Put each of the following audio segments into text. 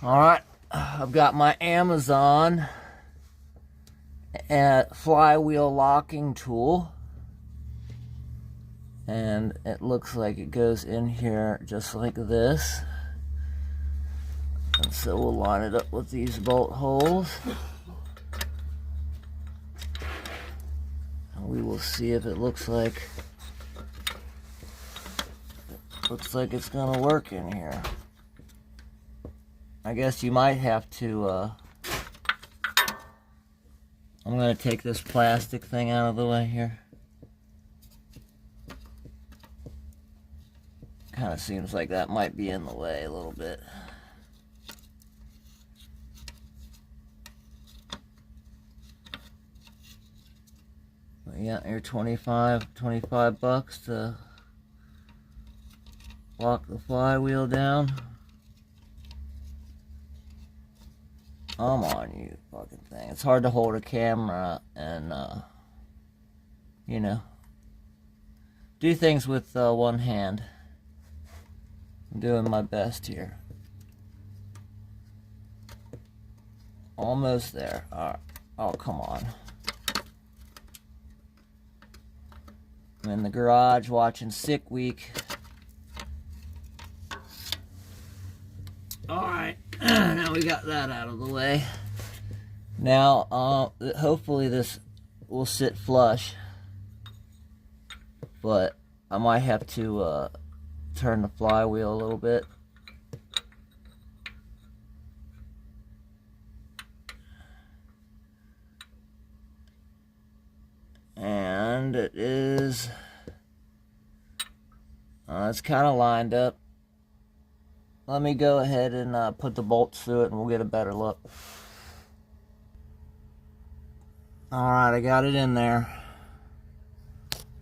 Alright, I've got my Amazon flywheel locking tool, and it looks like it goes in here just like this, and so we'll line it up with these bolt holes, and we will see if it looks like it's gonna work in here. I guess you might have to, I'm going to take this plastic thing out of the way here. Kind of seems like that might be in the way a little bit. But yeah, you're 25 bucks to lock the flywheel down. Come on, you fucking thing. It's hard to hold a camera and, you know, do things with one hand. I'm doing my best here. Almost there. Alright. Oh, come on. I'm in the garage watching Sick Week. Alright. Now we got that out of the way. Now, hopefully this will sit flush, but I might have to turn the flywheel a little bit. And it is, it's kind of lined up. Let me go ahead and put the bolts through it and we'll get a better look. Alright, I got it in there.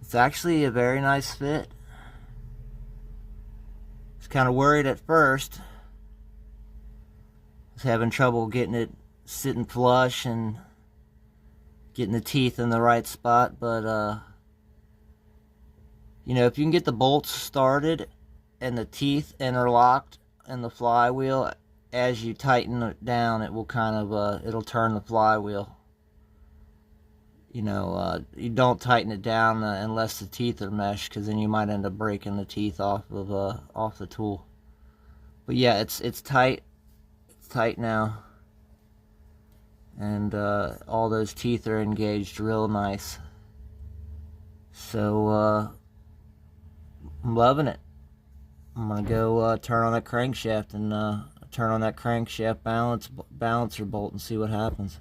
It's actually a very nice fit. I was kind of worried at first. I was having trouble getting it sitting flush and getting the teeth in the right spot, but you know, if you can get the bolts started and the teeth interlocked in the flywheel, as you tighten it down, it will kind of it'll turn the flywheel. You know, you don't tighten it down unless the teeth are meshed, because then you might end up breaking the teeth off the tool. But yeah, it's tight. It's tight now, and all those teeth are engaged real nice. So I'm loving it. I'm gonna go turn on that crankshaft and turn on that crankshaft balancer bolt and see what happens.